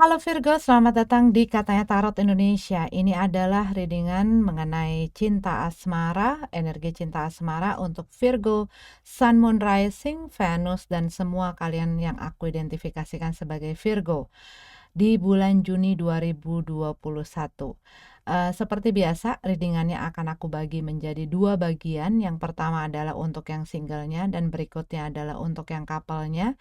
Halo Virgo, selamat datang di Katanya Tarot Indonesia. Ini adalah readingan mengenai cinta asmara, energi cinta asmara untuk Virgo, Sun, Moon, Rising, Venus, dan semua kalian yang aku identifikasikan sebagai Virgo di bulan Juni 2021. Seperti biasa, readingannya akan aku bagi menjadi dua bagian. Yang pertama adalah untuk yang singlenya dan berikutnya adalah untuk yang couple-nya.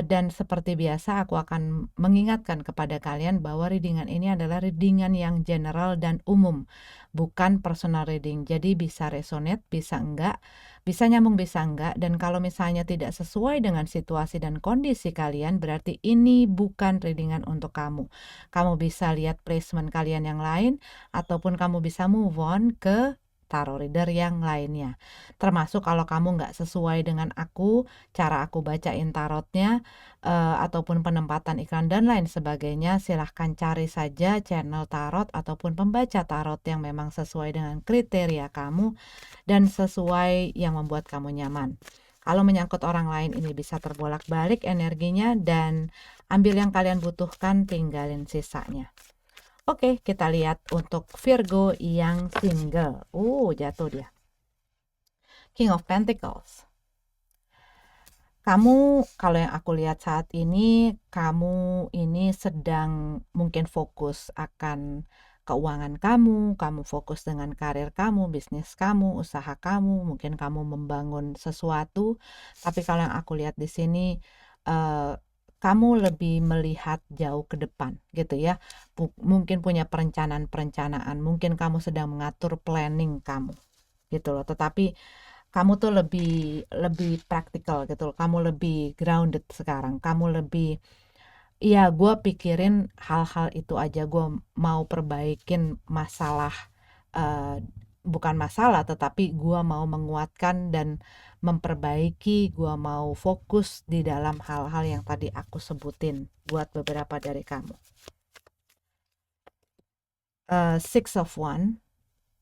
Dan seperti biasa aku akan mengingatkan kepada kalian bahwa readingan ini adalah readingan yang general dan umum, bukan personal reading. Jadi bisa resonate, bisa enggak, bisa nyambung, bisa enggak. Dan kalau misalnya tidak sesuai dengan situasi dan kondisi kalian, berarti ini bukan readingan untuk kamu. Kamu bisa lihat placement kalian yang lain, ataupun kamu bisa move on ke tarot reader yang lainnya. Termasuk kalau kamu nggak sesuai dengan aku, cara aku bacain tarotnya, ataupun penempatan iklan dan lain sebagainya, silahkan cari saja channel tarot ataupun pembaca tarot yang memang sesuai dengan kriteria kamu dan sesuai yang membuat kamu nyaman. Kalau menyangkut orang lain ini bisa terbolak-balik energinya, dan ambil yang kalian butuhkan, tinggalin sisanya. Oke, kita lihat untuk Virgo yang single. Jatuh dia. King of Pentacles. Kamu, kalau yang aku lihat saat ini, kamu ini sedang mungkin fokus akan keuangan kamu fokus dengan karir kamu, bisnis kamu, usaha kamu, mungkin kamu membangun sesuatu. Tapi kalau yang aku lihat di sini, kamu lebih melihat jauh ke depan gitu ya. Mungkin punya perencanaan-perencanaan, mungkin kamu sedang mengatur planning kamu gitu loh. Tetapi kamu tuh lebih praktikal gitu loh. Kamu lebih grounded sekarang. Kamu lebih, iya, gue pikirin hal-hal itu aja. Gue mau perbaikin masalah, uh, bukan masalah, tetapi gue mau menguatkan dan memperbaiki. Gue mau fokus di dalam hal-hal yang tadi aku sebutin buat beberapa dari kamu. Six of One,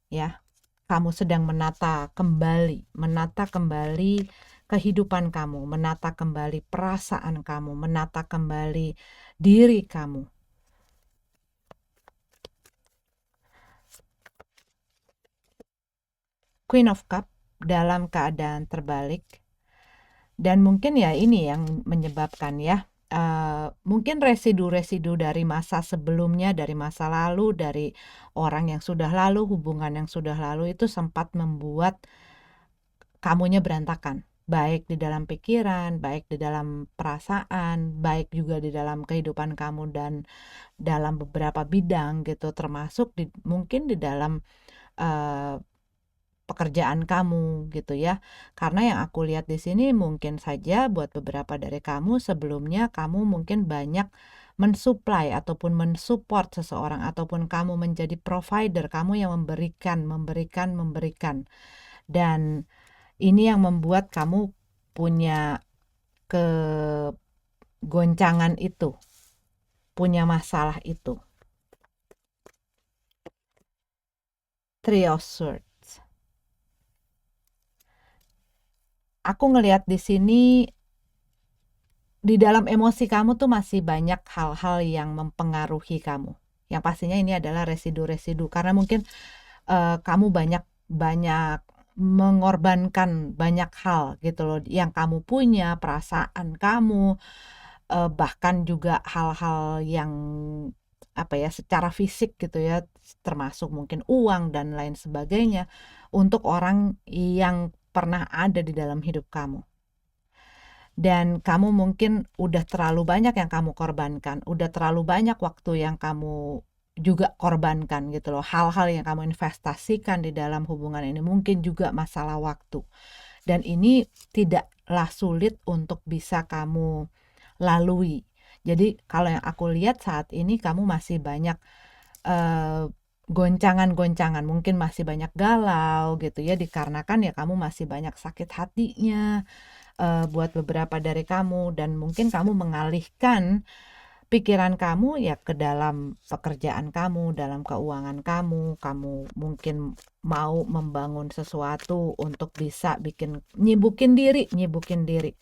ya. Kamu sedang menata kembali kehidupan kamu, menata kembali perasaan kamu, menata kembali diri kamu. Queen of Cup dalam keadaan terbalik. Dan mungkin ya ini yang menyebabkan ya, mungkin residu-residu dari masa sebelumnya, dari masa lalu, dari orang yang sudah lalu, hubungan yang sudah lalu itu sempat membuat kamunya berantakan, baik di dalam pikiran, baik di dalam perasaan, baik juga di dalam kehidupan kamu dan dalam beberapa bidang gitu, termasuk mungkin di dalam uh, pekerjaan kamu gitu ya. Karena yang aku lihat di sini mungkin saja buat beberapa dari kamu sebelumnya kamu mungkin banyak mensuplai ataupun mensupport seseorang, ataupun kamu menjadi provider, kamu yang memberikan. Dan ini yang membuat kamu punya kegoncangan itu, punya masalah itu. Three of Swords. Aku ngelihat di sini di dalam emosi kamu tuh masih banyak hal-hal yang mempengaruhi kamu. Yang pastinya ini adalah residu-residu karena mungkin kamu banyak mengorbankan banyak hal gitu loh yang kamu punya, perasaan kamu, bahkan juga hal-hal yang apa ya, secara fisik gitu ya, termasuk mungkin uang dan lain sebagainya untuk orang yang pernah ada di dalam hidup kamu. Dan kamu mungkin udah terlalu banyak yang kamu korbankan, udah terlalu banyak waktu yang kamu juga korbankan gitu loh. Hal-hal yang kamu investasikan di dalam hubungan ini mungkin juga masalah waktu. Dan ini tidaklah sulit untuk bisa kamu lalui. Jadi kalau yang aku lihat saat ini kamu masih banyak goncangan-goncangan, mungkin masih banyak galau gitu ya, dikarenakan ya kamu masih banyak sakit hatinya buat beberapa dari kamu, dan mungkin kamu mengalihkan pikiran kamu ya ke dalam pekerjaan kamu, dalam keuangan kamu mungkin mau membangun sesuatu untuk bisa nyibukin diri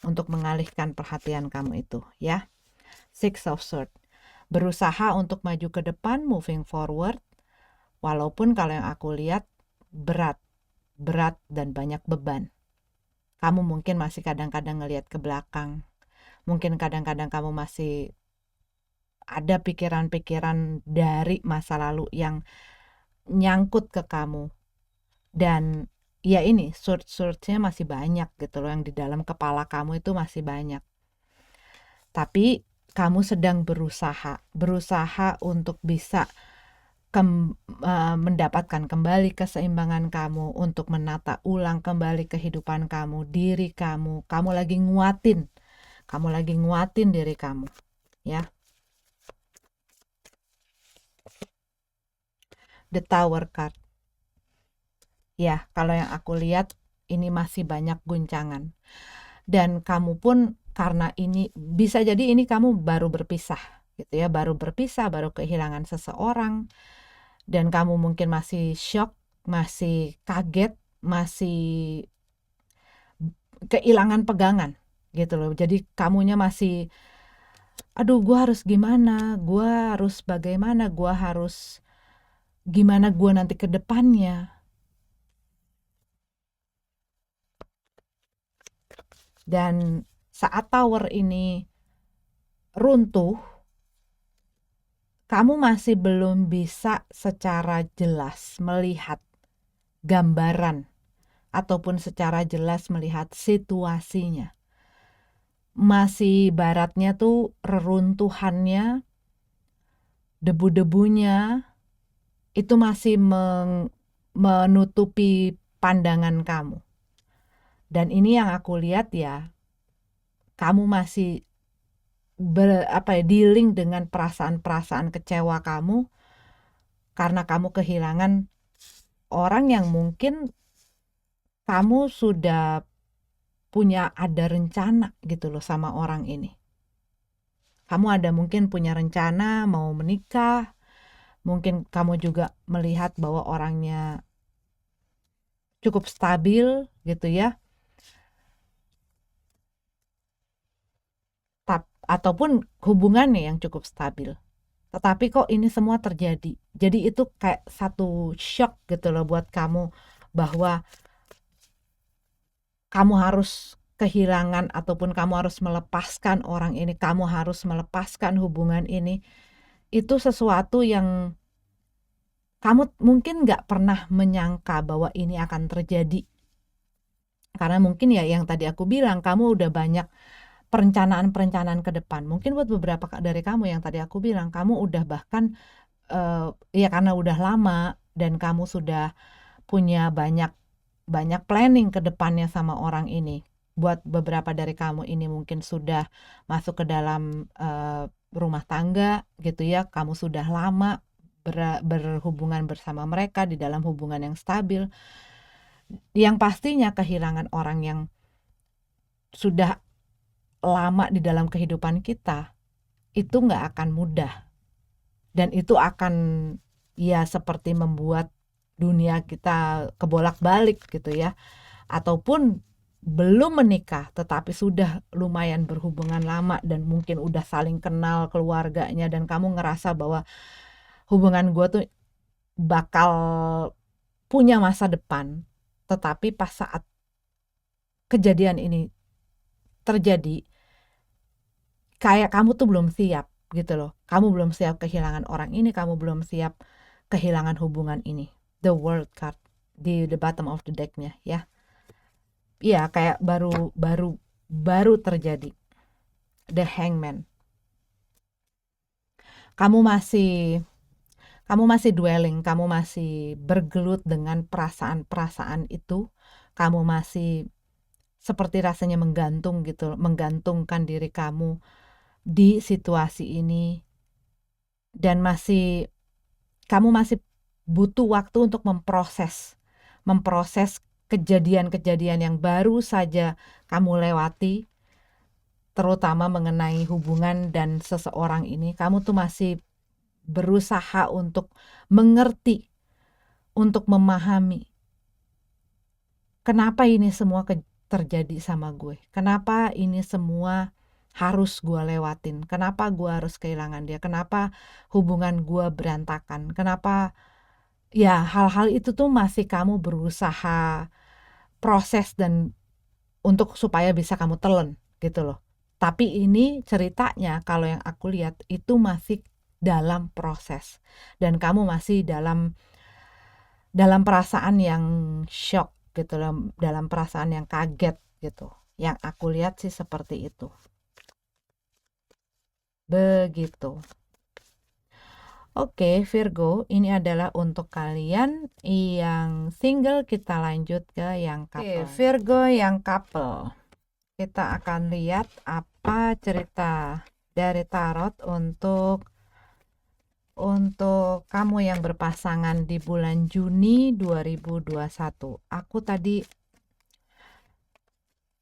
untuk mengalihkan perhatian kamu itu ya. Six of Swords. Berusaha untuk maju ke depan, moving forward, walaupun kalau yang aku lihat berat dan banyak beban. Kamu mungkin masih kadang-kadang ngelihat ke belakang. Mungkin kadang-kadang kamu masih ada pikiran-pikiran dari masa lalu yang nyangkut ke kamu. Dan ya ini, swords-nya masih banyak gitu loh, yang di dalam kepala kamu itu masih banyak. Tapi kamu sedang berusaha untuk bisa mendapatkan kembali keseimbangan kamu, untuk menata ulang kembali kehidupan kamu, diri kamu. Kamu lagi nguatin diri kamu, ya. The Tower card. Ya, kalau yang aku lihat ini masih banyak guncangan. Dan kamu pun karena ini bisa jadi ini kamu baru berpisah gitu ya, baru kehilangan seseorang, dan kamu mungkin masih shock, masih kaget, masih kehilangan pegangan gitu loh. Jadi kamunya masih, aduh gue harus gimana, gue harus bagaimana, gue harus gimana gue nanti ke depannya. Dan saat tower ini runtuh, kamu masih belum bisa secara jelas melihat gambaran ataupun secara jelas melihat situasinya. Masih baratnya tuh reruntuhannya, debu-debunya itu masih menutupi pandangan kamu. Dan ini yang aku lihat ya, kamu masih dealing dengan perasaan-perasaan kecewa kamu karena kamu kehilangan orang yang mungkin kamu sudah ada rencana gitu loh sama orang ini. Kamu mungkin punya rencana mau menikah, mungkin kamu juga melihat bahwa orangnya cukup stabil gitu ya. Ataupun hubungannya yang cukup stabil. Tetapi kok ini semua terjadi. Jadi itu kayak satu shock gitu loh buat kamu, bahwa kamu harus kehilangan ataupun kamu harus melepaskan orang ini, kamu harus melepaskan hubungan ini. Itu sesuatu yang kamu mungkin gak pernah menyangka bahwa ini akan terjadi. Karena mungkin ya yang tadi aku bilang, kamu udah banyak perencanaan-perencanaan ke depan. Mungkin buat beberapa dari kamu yang tadi aku bilang, kamu udah bahkan ya karena udah lama dan kamu sudah punya banyak planning ke depannya sama orang ini. Buat beberapa dari kamu ini mungkin sudah masuk ke dalam rumah tangga gitu ya. Kamu sudah lama berhubungan bersama mereka di dalam hubungan yang stabil. Yang pastinya kehilangan orang yang sudah lama di dalam kehidupan kita itu nggak akan mudah, dan itu akan ya seperti membuat dunia kita kebolak-balik gitu ya. Ataupun belum menikah tetapi sudah lumayan berhubungan lama dan mungkin udah saling kenal keluarganya, dan kamu ngerasa bahwa hubungan gue tuh bakal punya masa depan, tetapi pas saat kejadian ini terjadi, kayak kamu tuh belum siap gitu loh. Kamu belum siap kehilangan orang ini, kamu belum siap kehilangan hubungan ini. The World card di the bottom of the deck-nya ya. Iya, kayak baru terjadi. The Hangman. Kamu masih dwelling, kamu masih bergelut dengan perasaan-perasaan itu. Kamu masih seperti rasanya menggantung gitu, menggantungkan diri kamu di situasi ini, dan kamu masih butuh waktu untuk memproses kejadian-kejadian yang baru saja kamu lewati, terutama mengenai hubungan dan seseorang ini. Kamu tuh masih berusaha untuk mengerti, untuk memahami kenapa ini semua terjadi sama gue, kenapa ini semua harus gue lewatin, kenapa gue harus kehilangan dia, kenapa hubungan gue berantakan, kenapa, ya hal-hal itu tuh masih kamu berusaha proses dan untuk supaya bisa kamu telan gitu loh. Tapi ini ceritanya kalau yang aku lihat itu masih dalam proses dan kamu masih dalam perasaan yang shock gitu, dalam perasaan yang kaget gitu. Yang aku lihat sih seperti itu. Begitu. Oke, Virgo, ini adalah untuk kalian yang single. Kita lanjut ke yang couple. Oke, Virgo yang couple. Kita akan lihat apa cerita dari tarot untuk kamu yang berpasangan di bulan Juni 2021. Aku tadi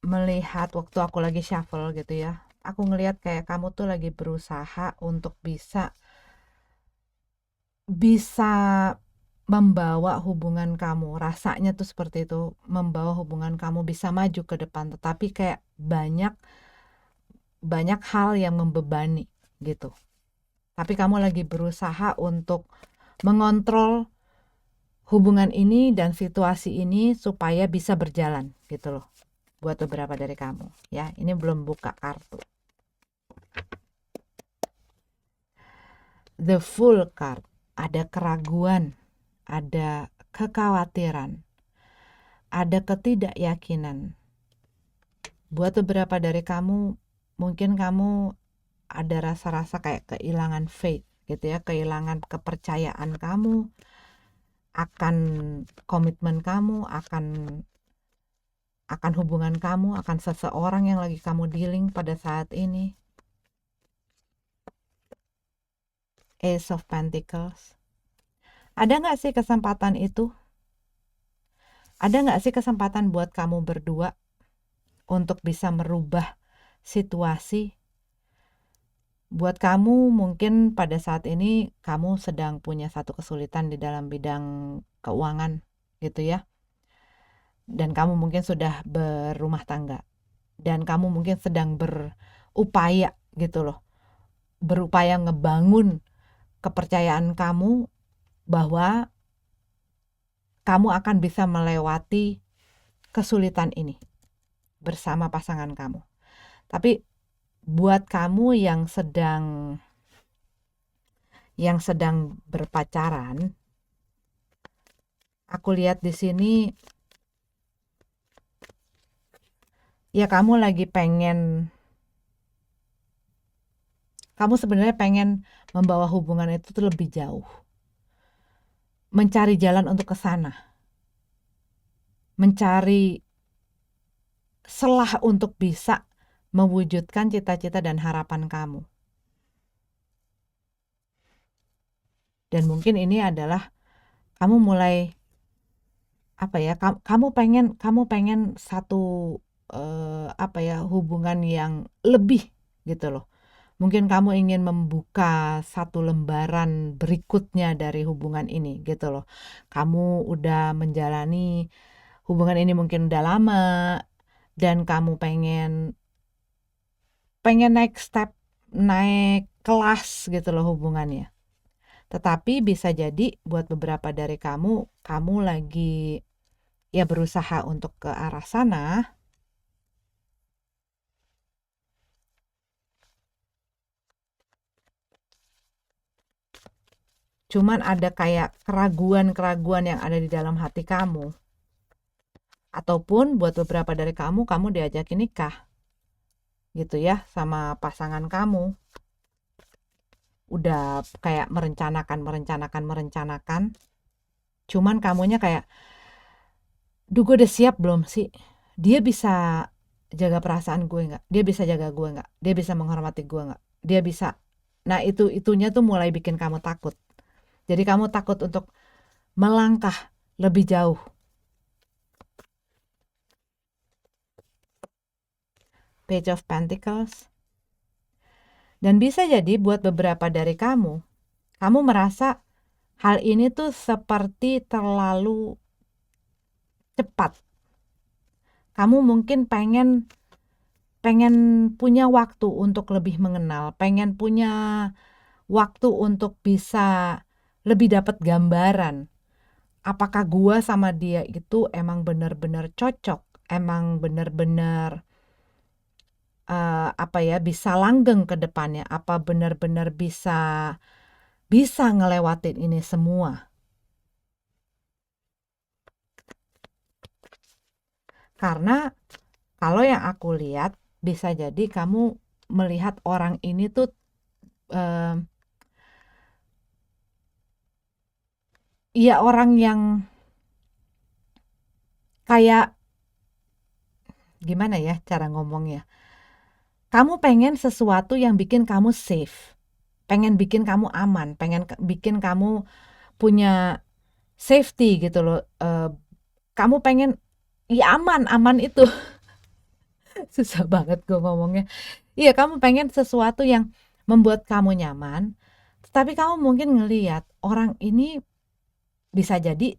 melihat waktu aku lagi shuffle gitu ya. Aku ngelihat kayak kamu tuh lagi berusaha untuk bisa membawa hubungan kamu, rasanya tuh seperti itu, membawa hubungan kamu bisa maju ke depan, tetapi kayak banyak hal yang membebani gitu. Tapi kamu lagi berusaha untuk mengontrol hubungan ini dan situasi ini supaya bisa berjalan gitu loh. Buat beberapa dari kamu ya, ini belum buka kartu. The Fool card, ada keraguan, ada kekhawatiran, ada ketidakyakinan. Buat beberapa dari kamu, mungkin kamu ada rasa-rasa kayak kehilangan faith gitu ya, kehilangan kepercayaan kamu akan komitmen kamu, akan hubungan kamu, akan seseorang yang lagi kamu dealing pada saat ini. Ace of Pentacles. Ada nggak sih kesempatan itu? Ada nggak sih kesempatan buat kamu berdua untuk bisa merubah situasi? Buat kamu mungkin pada saat ini kamu sedang punya satu kesulitan di dalam bidang keuangan gitu ya. Dan kamu mungkin sudah berumah tangga. Dan kamu mungkin sedang berupaya gitu loh. Berupaya ngebangun kepercayaan kamu bahwa kamu akan bisa melewati kesulitan ini bersama pasangan kamu. Tapi buat kamu yang sedang berpacaran, aku lihat di sini ya kamu sebenarnya pengen membawa hubungan itu tuh lebih jauh. Mencari jalan untuk ke sana. Mencari celah untuk bisa mewujudkan cita-cita dan harapan kamu. Dan mungkin ini adalah kamu mulai kamu pengen satu hubungan yang lebih gitu loh. Mungkin kamu ingin membuka satu lembaran berikutnya dari hubungan ini gitu loh. Kamu udah menjalani hubungan ini mungkin udah lama dan kamu pengen naik kelas gitu loh hubungannya. Tetapi bisa jadi buat beberapa dari kamu lagi ya berusaha untuk ke arah sana. Cuman ada kayak keraguan-keraguan yang ada di dalam hati kamu. Ataupun buat beberapa dari kamu diajakin nikah. Gitu ya, sama pasangan kamu. Udah kayak merencanakan. Cuman kamunya kayak, duh gue udah siap belum sih? Dia bisa jaga perasaan gue nggak? Dia bisa jaga gue nggak? Dia bisa menghormati gue nggak? Dia bisa. Nah itunya tuh mulai bikin kamu takut. Jadi kamu takut untuk melangkah lebih jauh. Page of Pentacles. Dan bisa jadi buat beberapa dari kamu merasa hal ini tuh seperti terlalu cepat. Kamu mungkin pengen pengen punya waktu untuk lebih mengenal, pengen punya waktu untuk bisa lebih dapat gambaran apakah gua sama dia itu emang bener-bener cocok, emang bener-bener apa ya, bisa langgeng ke depannya, apa bener-bener bisa ngelewatin ini semua. Karena kalau yang aku lihat bisa jadi kamu melihat orang ini tuh eh, ya orang yang kayak gimana ya cara ngomongnya. Kamu pengen sesuatu yang bikin kamu safe, pengen bikin kamu aman, pengen bikin kamu punya safety gitu loh. Kamu pengen ya aman, aman itu susah banget gue ngomongnya. Iya, kamu pengen sesuatu yang membuat kamu nyaman, tetapi kamu mungkin ngelihat orang ini bisa jadi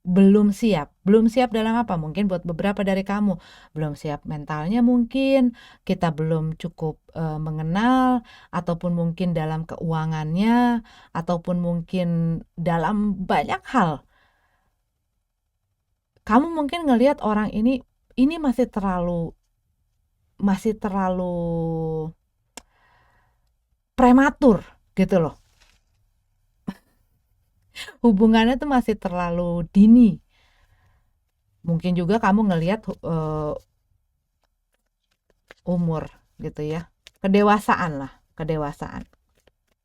belum siap. Belum siap dalam apa? Mungkin buat beberapa dari kamu, belum siap mentalnya mungkin, kita belum cukup mengenal, ataupun mungkin dalam keuangannya, ataupun mungkin dalam banyak hal. Kamu mungkin ngelihat orang ini masih terlalu prematur gitu loh. Hubungannya tuh masih terlalu dini. Mungkin juga kamu ngelihat umur gitu ya. Kedewasaan lah, kedewasaan.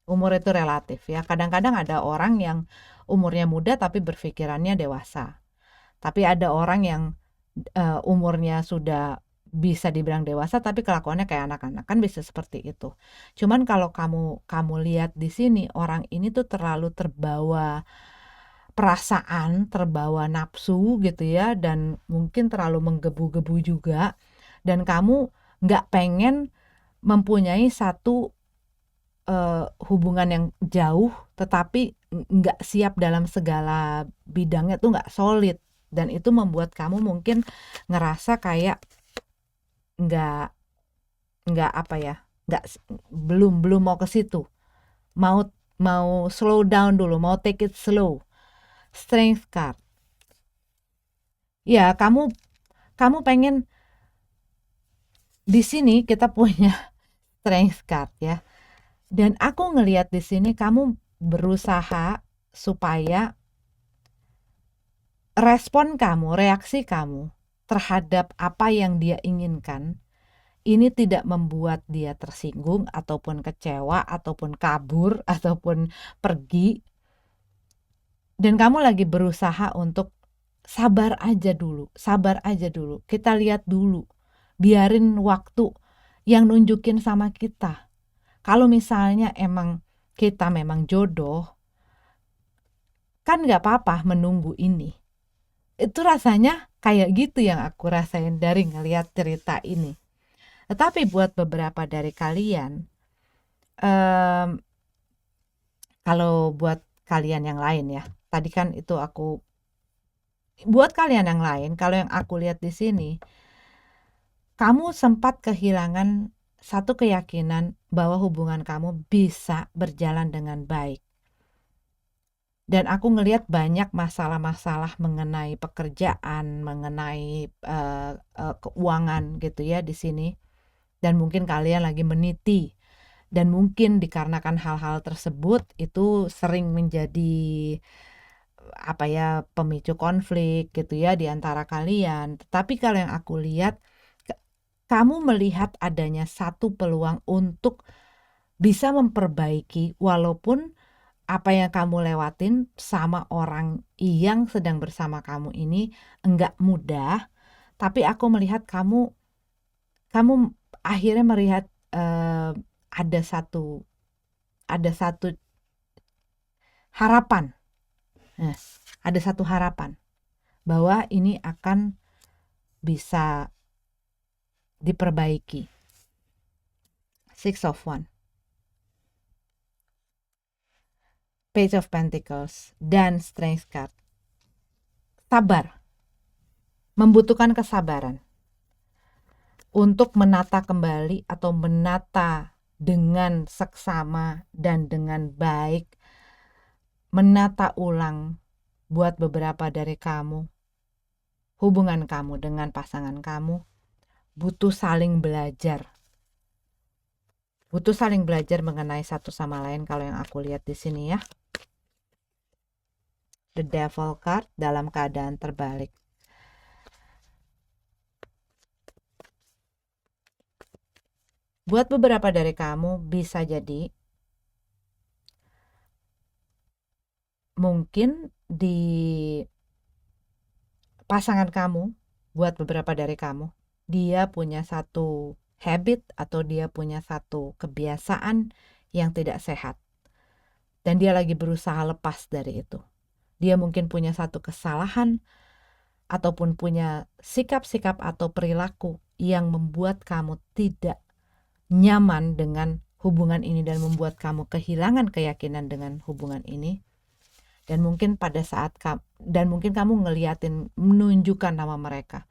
Umur itu relatif ya. Kadang-kadang ada orang yang umurnya muda tapi berpikirannya dewasa. Tapi ada orang yang umurnya sudah bisa dibilang dewasa tapi kelakuannya kayak anak-anak, kan bisa seperti itu. Cuman kalau kamu kamu lihat di sini orang ini tuh terlalu terbawa perasaan, terbawa nafsu gitu ya, dan mungkin terlalu menggebu-gebu juga, dan kamu nggak pengen mempunyai satu hubungan yang jauh tetapi nggak siap dalam segala bidangnya tuh nggak solid, dan itu membuat kamu mungkin ngerasa kayak nggak nggak apa ya, nggak belum belum mau ke situ, mau mau slow down dulu, mau take it slow. Strength card ya, kamu pengen di sini kita punya strength card ya, dan aku ngelihat di sini kamu berusaha supaya respon kamu, reaksi kamu terhadap apa yang dia inginkan ini tidak membuat dia tersinggung ataupun kecewa ataupun kabur ataupun pergi, dan kamu lagi berusaha untuk sabar aja dulu, sabar aja dulu. Kita lihat dulu. Biarin waktu yang nunjukin sama kita. Kalau misalnya emang kita memang jodoh, kan nggak apa-apa menunggu ini. Itu rasanya kayak gitu yang aku rasain dari ngelihat cerita ini. Tetapi buat beberapa dari kalian, em, kalau buat kalian yang lain ya, tadi kan itu aku buat kalian yang lain, kalau yang aku lihat di sini, kamu sempat kehilangan satu keyakinan bahwa hubungan kamu bisa berjalan dengan baik. Dan aku ngelihat banyak masalah-masalah mengenai pekerjaan, mengenai keuangan gitu ya di sini. Dan mungkin kalian lagi meniti. Dan mungkin dikarenakan hal-hal tersebut itu sering menjadi apa ya, pemicu konflik gitu ya di antara kalian. Tetapi kalau yang aku lihat, kamu melihat adanya satu peluang untuk bisa memperbaiki, walaupun apa yang kamu lewatin sama orang yang sedang bersama kamu ini enggak mudah, tapi aku melihat kamu akhirnya melihat eh, ada satu ada satu harapan. Nah, ada satu harapan bahwa ini akan bisa diperbaiki. Six of Wands, Page of Pentacles, dan Strength card. Sabar, membutuhkan kesabaran. untuk menata kembali atau menata dengan seksama dan dengan baik, menata ulang buat beberapa dari kamu, hubungan kamu dengan pasangan kamu butuh saling belajar. Butuh saling belajar mengenai satu sama lain kalau yang aku lihat di sini ya. The Devil card dalam keadaan terbalik. Buat beberapa dari kamu bisa jadi mungkin di pasangan kamu, buat beberapa dari kamu, dia punya satu habit atau dia punya satu kebiasaan yang tidak sehat. Dan dia lagi berusaha lepas dari itu. Dia mungkin punya satu kesalahan ataupun punya sikap-sikap atau perilaku yang membuat kamu tidak nyaman dengan hubungan ini dan membuat kamu kehilangan keyakinan dengan hubungan ini. Dan mungkin pada saat mungkin kamu ngeliatin, menunjukkan nama mereka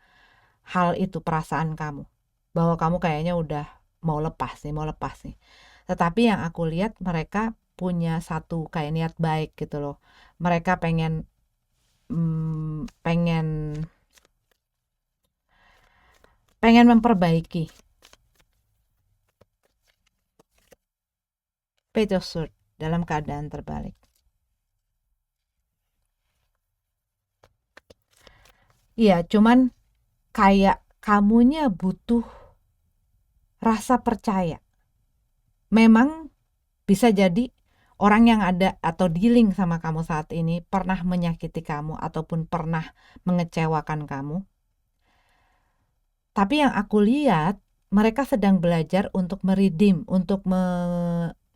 hal itu, perasaan kamu bahwa kamu kayaknya udah mau lepas nih. Tetapi yang aku lihat mereka punya satu kayak niat baik gitu loh. Mereka pengen memperbaiki. Page of Swords dalam keadaan terbalik. Iya, cuman kayak kamunya butuh rasa percaya. Memang bisa jadi orang yang ada atau dealing sama kamu saat ini pernah menyakiti kamu ataupun pernah mengecewakan kamu. Tapi yang aku lihat, mereka sedang belajar untuk meredeem, untuk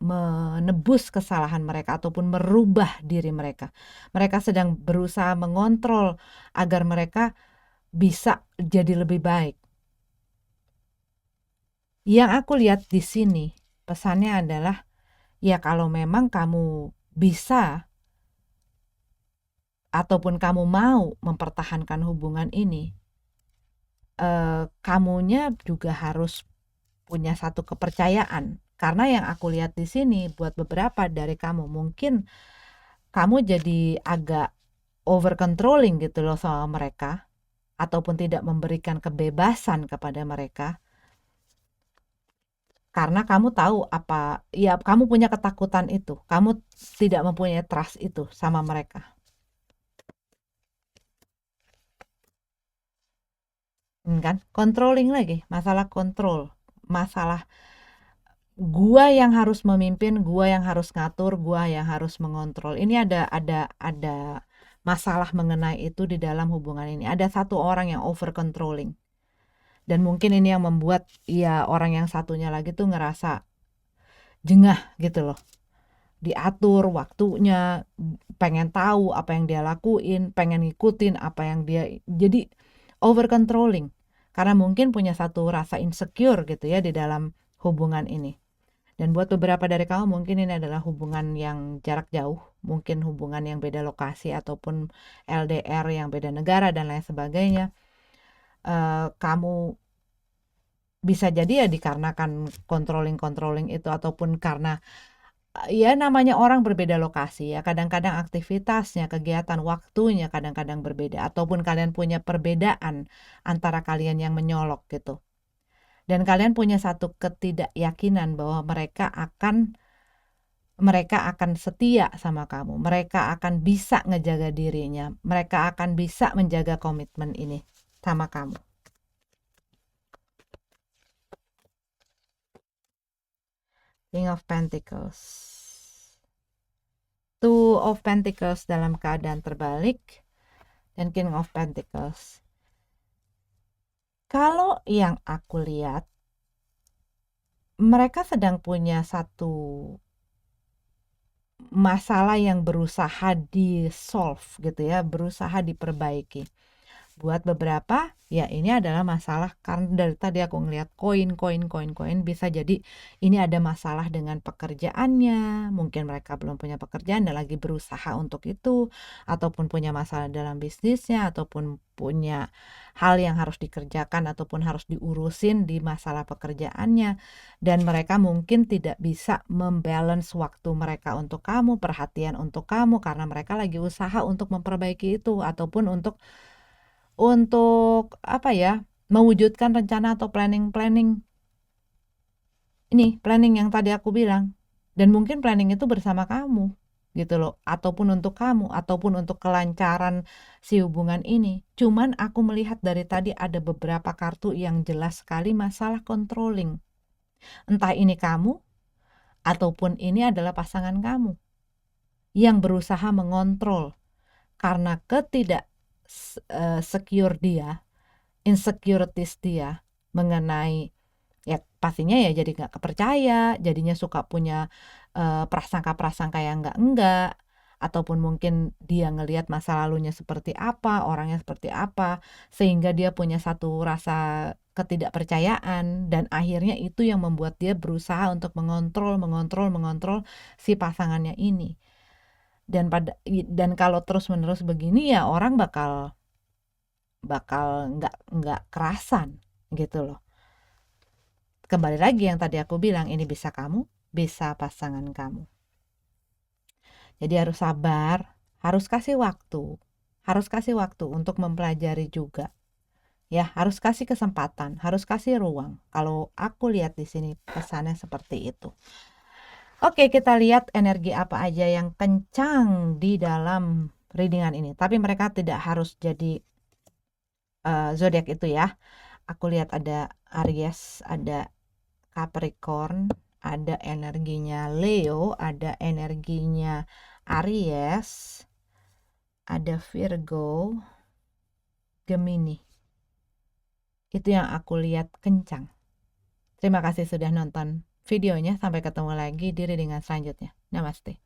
menebus kesalahan mereka ataupun merubah diri mereka. Mereka sedang berusaha mengontrol agar mereka bisa jadi lebih baik. Yang aku lihat di sini, pesannya adalah, ya kalau memang kamu bisa ataupun kamu mau mempertahankan hubungan ini, kamunya juga harus punya satu kepercayaan. Karena yang aku lihat di sini, buat beberapa dari kamu, mungkin kamu jadi agak over controlling gitu loh sama mereka, ataupun tidak memberikan kebebasan kepada mereka. Karena kamu tahu apa, ya kamu punya ketakutan itu, kamu tidak mempunyai trust itu sama mereka. Kan? Controlling lagi, masalah kontrol, masalah gua yang harus memimpin, gua yang harus ngatur, gua yang harus mengontrol. Ini ada masalah mengenai itu di dalam hubungan ini. Ada satu orang yang over controlling. Dan mungkin ini yang membuat ya orang yang satunya lagi tuh ngerasa jengah gitu loh. Diatur waktunya, pengen tahu apa yang dia lakuin, pengen ngikutin apa yang dia, jadi over controlling. Karena mungkin punya satu rasa insecure gitu ya di dalam hubungan ini. Dan buat beberapa dari kamu mungkin ini adalah hubungan yang jarak jauh, mungkin hubungan yang beda lokasi ataupun LDR yang beda negara dan lain sebagainya. Kamu bisa jadi ya dikarenakan controlling itu ataupun karena ya namanya orang berbeda lokasi ya, kadang-kadang aktivitasnya, kegiatan waktunya kadang-kadang berbeda ataupun kalian punya perbedaan antara kalian yang menyolok gitu. Dan kalian punya satu ketidakyakinan bahwa mereka akan setia sama kamu. Mereka akan bisa ngejaga dirinya. Mereka akan bisa menjaga komitmen ini sama kamu. King of Pentacles. Two of Pentacles dalam keadaan terbalik. Dan King of Pentacles. Kalau yang aku lihat, mereka sedang punya satu masalah yang berusaha di solve gitu ya, berusaha diperbaiki. Buat beberapa, ya ini adalah masalah karena dari tadi aku ngelihat koin bisa jadi ini ada masalah dengan pekerjaannya, mungkin mereka belum punya pekerjaan dan lagi berusaha untuk itu, ataupun punya masalah dalam bisnisnya, ataupun punya hal yang harus dikerjakan ataupun harus diurusin di masalah pekerjaannya, dan mereka mungkin tidak bisa membalance waktu mereka untuk kamu, perhatian untuk kamu, karena mereka lagi usaha untuk memperbaiki itu, ataupun untuk apa ya, mewujudkan rencana atau planning yang tadi aku bilang. Dan mungkin planning itu bersama kamu gitu loh, ataupun untuk kamu, ataupun untuk kelancaran si hubungan ini. Cuman aku melihat dari tadi ada beberapa kartu yang jelas sekali masalah controlling. Entah ini kamu, ataupun ini adalah pasangan kamu yang berusaha mengontrol karena secure dia, insecurities dia mengenai, ya pastinya ya jadi nggak kepercaya, jadinya suka punya prasangka-prasangka yang enggak, ataupun mungkin dia ngelihat masa lalunya seperti apa, orangnya seperti apa, sehingga dia punya satu rasa ketidakpercayaan, dan akhirnya itu yang membuat dia berusaha untuk mengontrol si pasangannya ini. Dan kalau terus-menerus begini ya orang bakal nggak kerasan gitu loh. Kembali lagi yang tadi aku bilang, ini bisa kamu, bisa pasangan kamu. Jadi harus sabar, harus kasih waktu untuk mempelajari juga. Ya, harus kasih kesempatan, harus kasih ruang. Kalau aku lihat di sini pesannya seperti itu. Oke, kita lihat energi apa aja yang kencang di dalam readingan ini. Tapi mereka tidak harus jadi zodiak itu ya. Aku lihat ada Aries, ada Capricorn, ada energinya Leo, ada energinya Aries, ada Virgo, Gemini. Itu yang aku lihat kencang. Terima kasih sudah nonton videonya. Sampai ketemu lagi di readingan selanjutnya. Namaste.